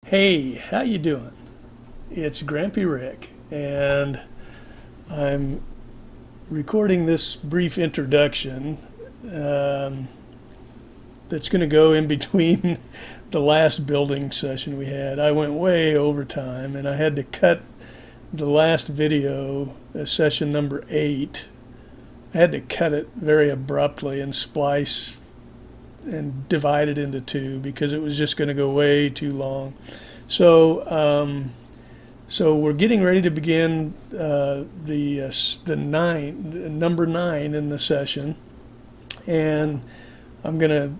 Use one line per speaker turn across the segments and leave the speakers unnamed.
Hey, how you doing? It's Grampy Rick, and I'm recording this brief introduction um, that's going to go in between the last building session we had. I went way over time, and I had to cut the last video, session number 8. I had to cut it very abruptly and splice and divide it into two because it was just going to go way too long. So we're getting ready to begin number 9 in the session, and I'm gonna,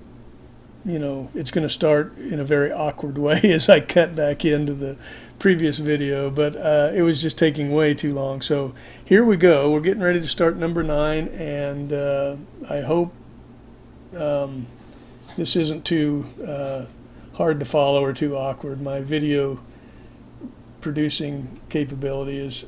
it's gonna start in a very awkward way as I cut back into the previous video, but it was just taking way too long. So here we go. We're getting ready to start number 9, and I hope this isn't too hard to follow or too awkward. My video producing capability is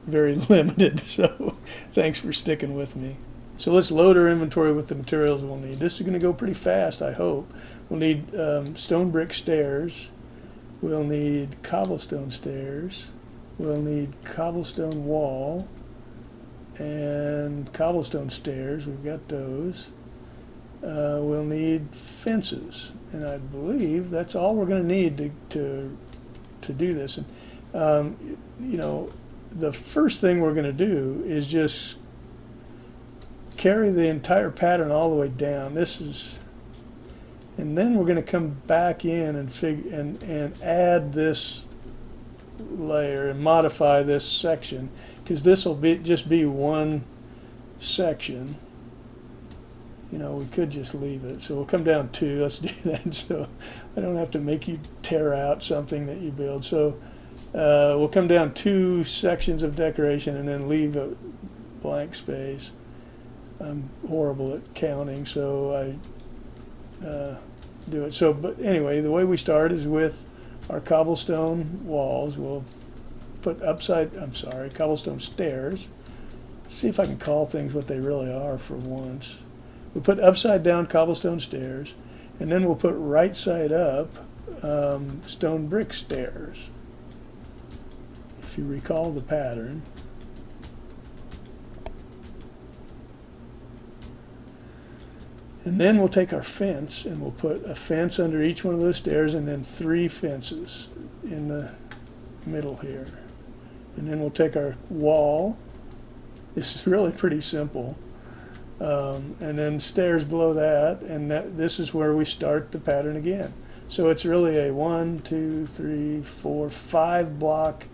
very limited, so thanks for sticking with me. So let's load our inventory with the materials we'll need. This is going to go pretty fast, I hope. We'll need stone brick stairs. We'll need cobblestone stairs. We'll need cobblestone wall and cobblestone stairs. We've got those. We'll need fences, and I believe that's all we're going to need to do this. And the first thing we're going to do is just carry the entire pattern all the way down. And then we're going to come back in and add this layer and modify this section, because this will just be one section. We could just leave it. So we'll come down 2. Let's do that, so I don't have to make you tear out something that you build. So we'll come down 2 sections of decoration and then leave a blank space. I'm horrible at counting, so I do it. So, but anyway, the way we start is with our cobblestone walls. We'll put cobblestone stairs. Let's see if I can call things what they really are for once. We'll put upside down cobblestone stairs, and then we'll put right side up stone brick stairs. If you recall the pattern. And then we'll take our fence and we'll put a fence under each one of those stairs, and then 3 fences in the middle here. And then we'll take our wall. This is really pretty simple. And then stairs below that, and this is where we start the pattern again. So it's really a 1, 2, 3, 4, 5 block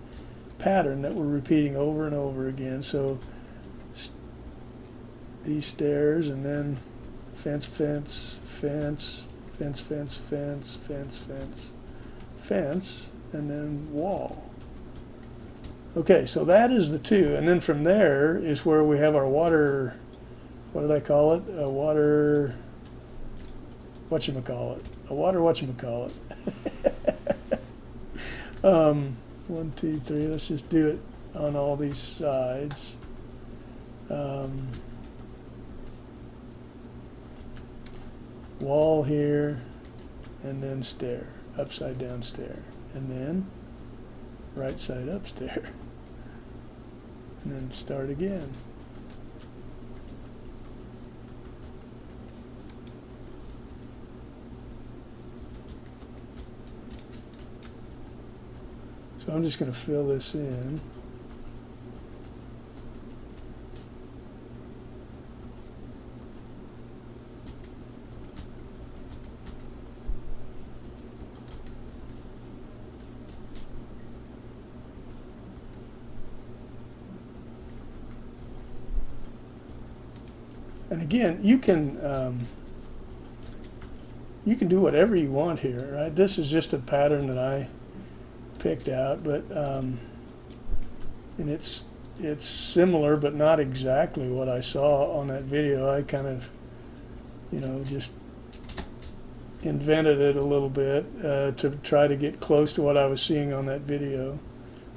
pattern that we're repeating over and over again. So these stairs, and then fence, fence, fence, fence, fence, fence, fence, fence, fence, and then wall. Okay, so that is the 2, and then from there is where we have our water. What did I call it? A water whatchamacallit. 1, 2, 3. Let's just do it on all these sides. Wall here, and then stair, upside down stair, and then right side up stair, and then start again. So I'm just going to fill this in. And again, you can do whatever you want here, right? This is just a pattern that I picked out, but and it's similar but not exactly what I saw on that video. I kind of just invented it a little bit to try to get close to what I was seeing on that video,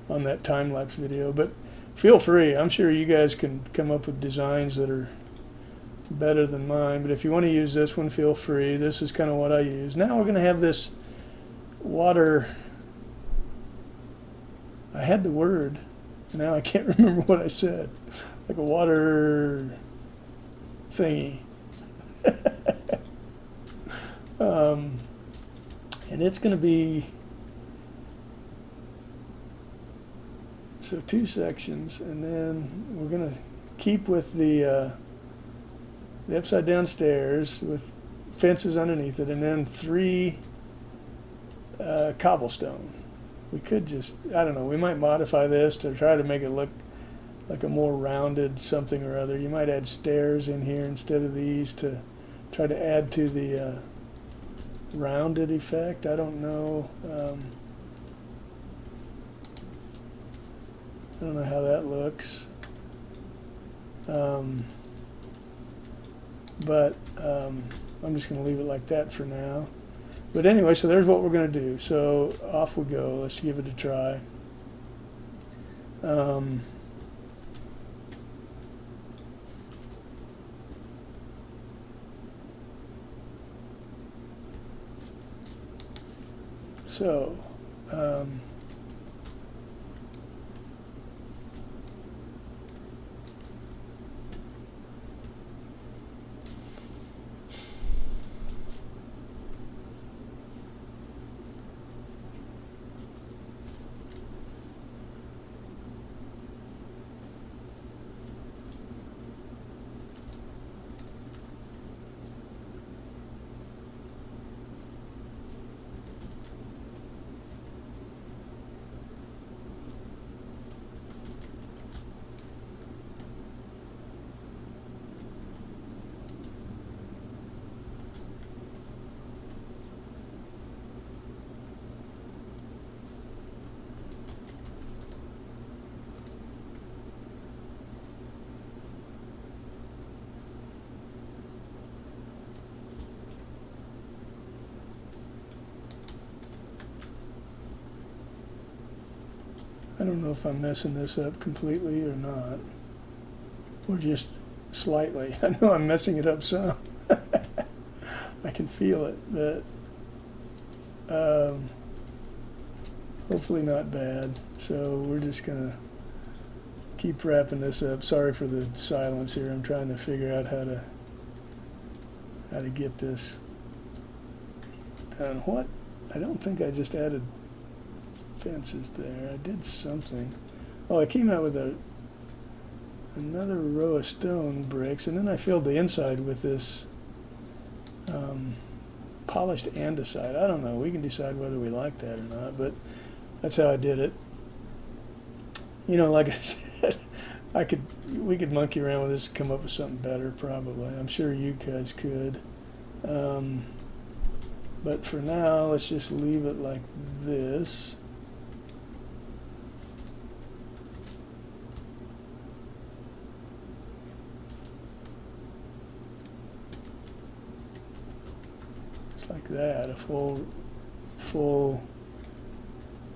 on that time-lapse video. But feel free, I'm sure you guys can come up with designs that are better than mine, but if you want to use this one, feel free. This is kind of what I use. Now we're going to have this water. I had the word. Now I can't remember what I said. Like a water thingy. And it's going to be, so 2 sections, and then we're going to keep with the upside down stairs with fences underneath it, and then 3 cobblestone. We could just, I don't know, we might modify this to try to make it look like a more rounded something or other. You might add stairs in here instead of these to try to add to the rounded effect. I don't know. I don't know how that looks. But I'm just going to leave it like that for now. But anyway, so there's what we're going to do. So off we go. Let's give it a try. So, I don't know if I'm messing this up completely or not, or just slightly. I know I'm messing it up some. I can feel it, but hopefully not bad. So we're just going to keep wrapping this up. Sorry for the silence here. I'm trying to figure out how to get this done. What? I don't think I just added fences there. I did something. Oh, I came out with another row of stone bricks, and then I filled the inside with this polished andesite. I don't know. We can decide whether we like that or not, but that's how I did it. You know, like I said, we could monkey around with this and come up with something better, probably. I'm sure you guys could. But for now, let's just leave it like this. Like that, a full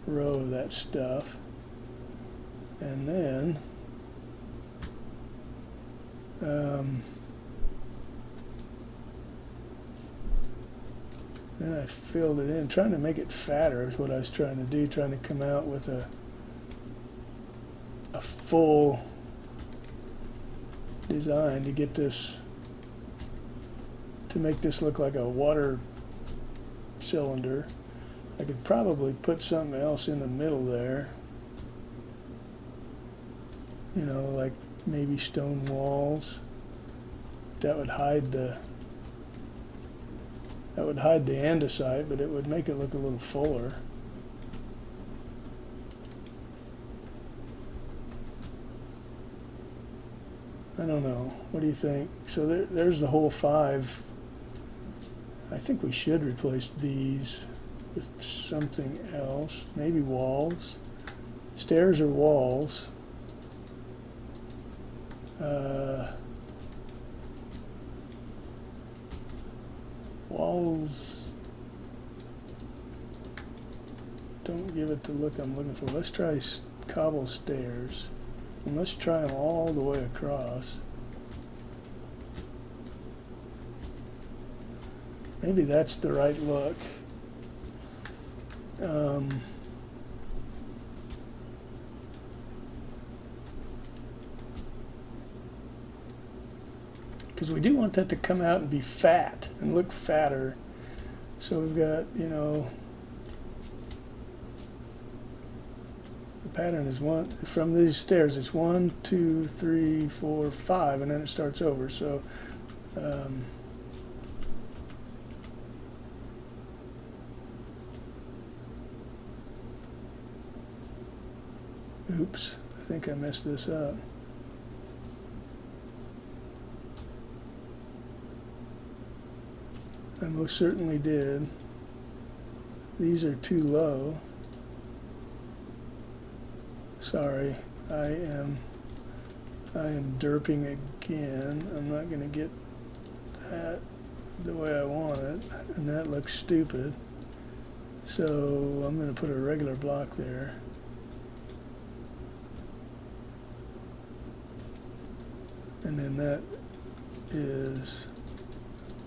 row of that stuff, and then I filled it in, trying to make it fatter is what I was trying to do, trying to come out with a full design to get this, to make this look like a water cylinder. I could probably put something else in the middle there, you know, like maybe stone walls. That would hide the andesite, but it would make it look a little fuller. I don't know. What do you think? So there's the whole 5. I think we should replace these with something else. Maybe walls. Stairs or walls. Walls don't give it the look I'm looking for. Let's try cobble stairs. And let's try them all the way across. Maybe that's the right look. Because we do want that to come out and be fat and look fatter. So we've got, you know, the pattern is one from these stairs. It's 1, 2, 3, 4, 5, and then it starts over. So oops, I think I messed this up. I most certainly did. These are too low. Sorry, I am derping again. I'm not going to get that the way I want it, and that looks stupid. So I'm going to put a regular block there. And then that is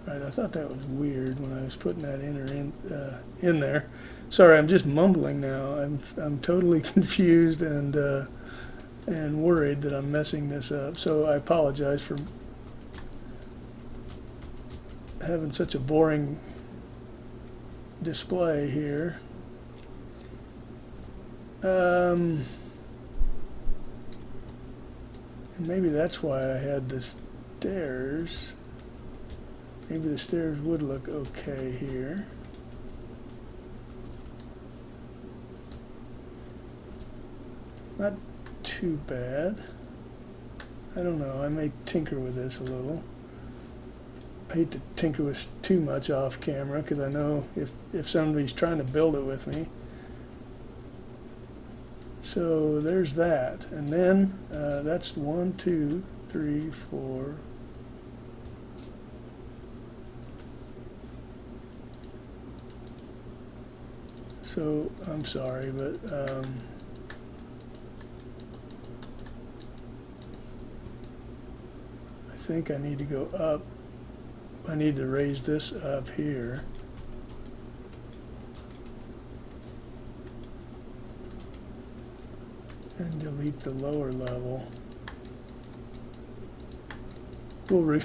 right. I thought that was weird when I was putting that in there. Sorry, I'm just mumbling now. I'm totally confused and worried that I'm messing this up. So I apologize for having such a boring display here. And maybe that's why I had the stairs. Maybe the stairs would look okay here. Not too bad. I don't know. I may tinker with this a little. I hate to tinker with too much off camera because I know if somebody's trying to build it with me. So there's that. And then that's 1, 2, 3, 4. So I'm sorry, but I think I need to go up. I need to raise this up here. And delete the lower level. We'll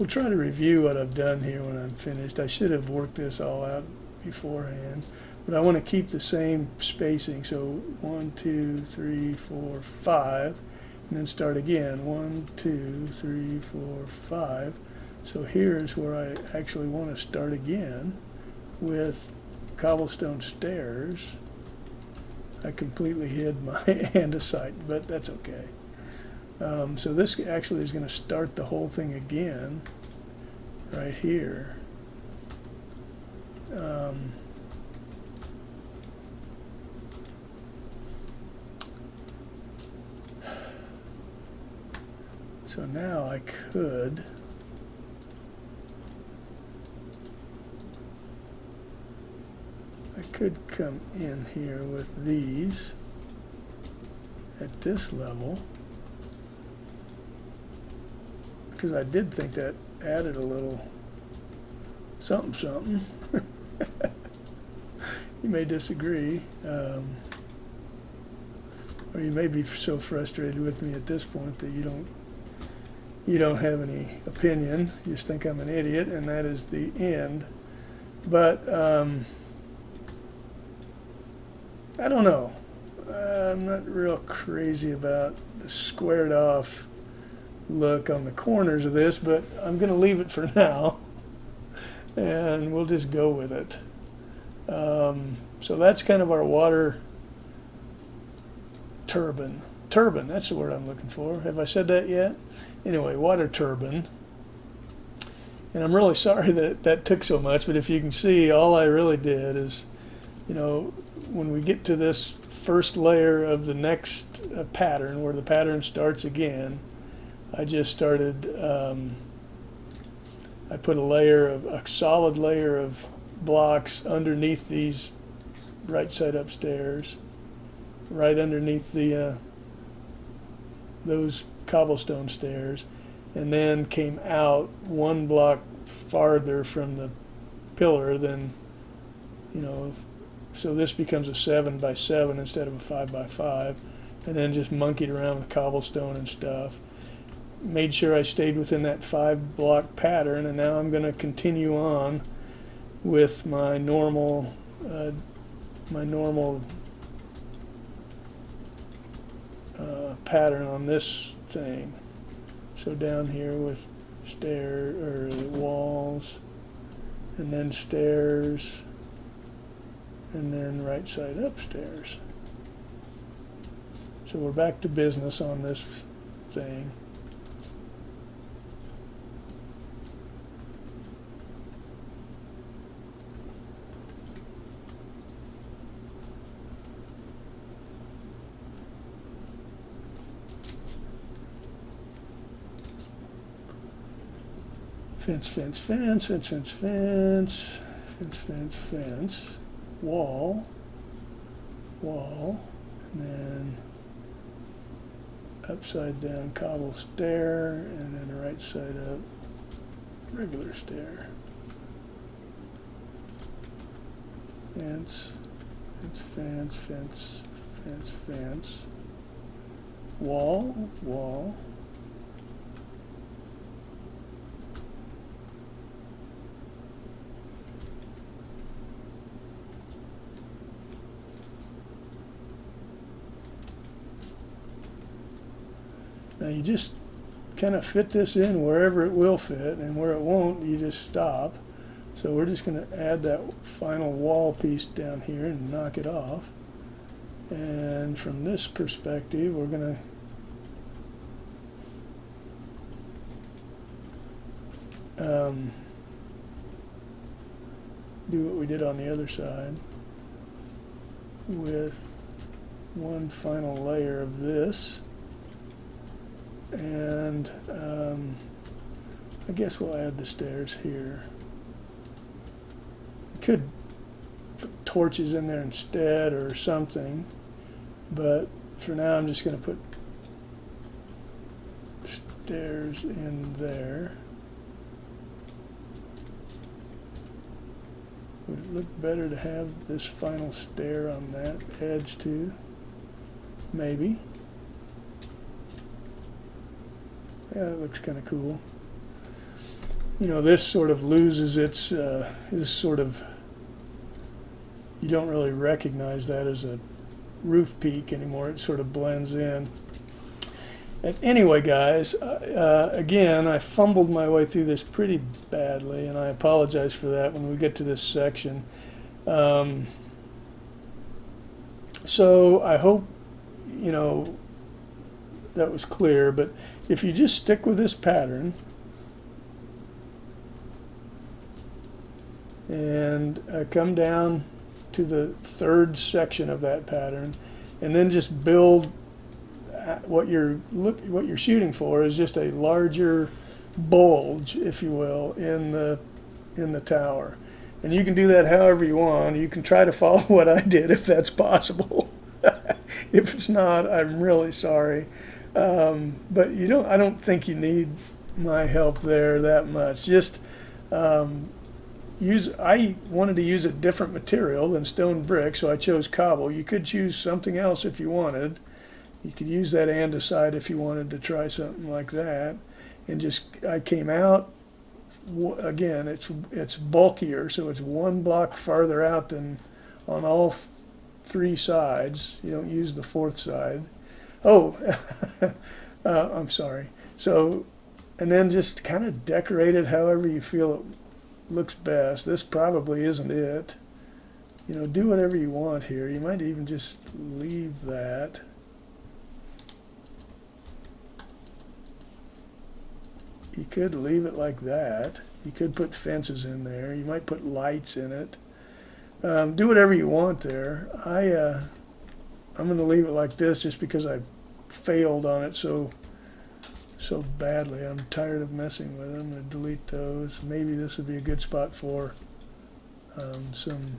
try to review what I've done here when I'm finished. I should have worked this all out beforehand. But I want to keep the same spacing, so 1, 2, 3, 4, 5, and then start again. 1, 2, 3, 4, 5. So here's where I actually want to start again with cobblestone stairs. I completely hid my andesite, but that's okay. So this actually is going to start the whole thing again right here. So now I could come in here with these at this level, because I did think that added a little something. You may disagree, or you may be so frustrated with me at this point that you don't have any opinion. You just think I'm an idiot, and that is the end. But I don't know. I'm not real crazy about the squared off look on the corners of this, but I'm going to leave it for now, and we'll just go with it. So that's kind of our water turbine. Turbine, that's the word I'm looking for. Have I said that yet? Anyway, water turbine. And I'm really sorry that that took so much, but if you can see, all I really did is, you know, when we get to this first layer of the next pattern, where the pattern starts again, I just started, I put a solid layer of blocks underneath these right side upstairs, right underneath the those cobblestone stairs, and then came out one block farther from the pillar than, you know, so this becomes a 7 by 7 instead of a 5 by 5, and then just monkeyed around with cobblestone and stuff. Made sure I stayed within that 5-block pattern, and now I'm going to continue on with my normal pattern on this thing. So down here with walls, and then stairs, and then right side upstairs. So we're back to business on this thing. Fence, fence, fence, fence, fence, fence, fence, fence, fence, wall, wall, and then upside down cobble stair, and then right side up regular stair. Fence, fence, fence, fence, fence, fence, wall, wall. Now you just kind of fit this in wherever it will fit, and where it won't, you just stop. So we're just going to add that final wall piece down here and knock it off. And from this perspective, we're going to do what we did on the other side with one final layer of this. And I guess we'll add the stairs here. Could put torches in there instead or something, but for now I'm just going to put stairs in there. Would it look better to have this final stair on that edge too? Maybe. Yeah, that looks kind of cool. You know, this sort of loses its, this sort of, you don't really recognize that as a roof peak anymore. It sort of blends in. And anyway, guys, again, I fumbled my way through this pretty badly, and I apologize for that when we get to this section. So I hope, you know, that was clear, but if you just stick with this pattern and come down to the third section of that pattern, and then just build what you're shooting for is just a larger bulge, if you will, in the tower. And you can do that however you want. You can try to follow what I did if that's possible. If it's not, I'm really sorry. But I don't think you need my help there that much. Just I wanted to use a different material than stone brick, so I chose cobble. You could choose something else if you wanted. You could use that andesite if you wanted to try something like that. And I came out, again, it's bulkier, so it's 1 block farther out than on all 3 sides. You don't use the 4th side. Oh, I'm sorry. So, and then just kind of decorate it however you feel it looks best. This probably isn't it. You know, do whatever you want here. You might even just leave that. You could leave it like that. You could put fences in there. You might put lights in it. Do whatever you want there. I'm going to leave it like this just because I've failed on it so badly. I'm tired of messing with it. I'm going to delete those. Maybe this would be a good spot for some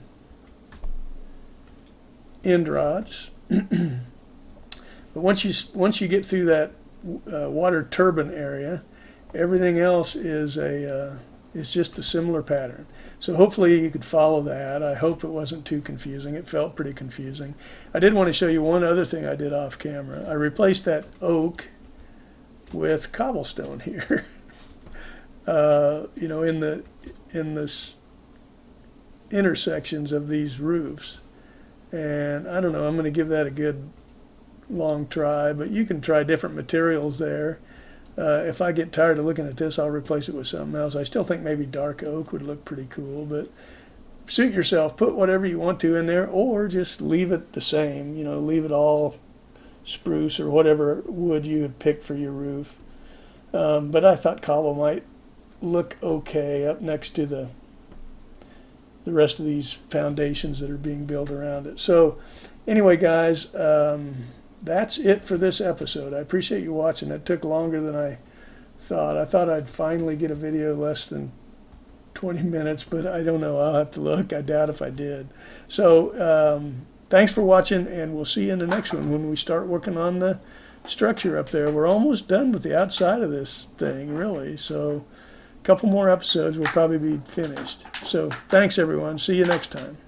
end rods. But once you get through that water turbine area, everything else is It's just a similar pattern. So hopefully you could follow that. I hope it wasn't too confusing. It felt pretty confusing. I did want to show you one other thing I did off camera. I replaced that oak with cobblestone here. You know, in the intersections of these roofs. And I don't know, I'm going to give that a good long try, but you can try different materials there. If I get tired of looking at this, I'll replace it with something else. I still think maybe dark oak would look pretty cool, but suit yourself. Put whatever you want to in there, or just leave it the same. You know, leave it all spruce or whatever wood you have picked for your roof. But I thought cobble might look okay up next to the rest of these foundations that are being built around it. So anyway, guys, that's it for this episode. I appreciate you watching. It took longer than I thought. I thought I'd finally get a video less than 20 minutes, but I don't know. I'll have to look. I doubt if I did. So thanks for watching, and we'll see you in the next one when we start working on the structure up there. We're almost done with the outside of this thing, really. So a couple more episodes, we'll probably be finished. So thanks, everyone. See you next time.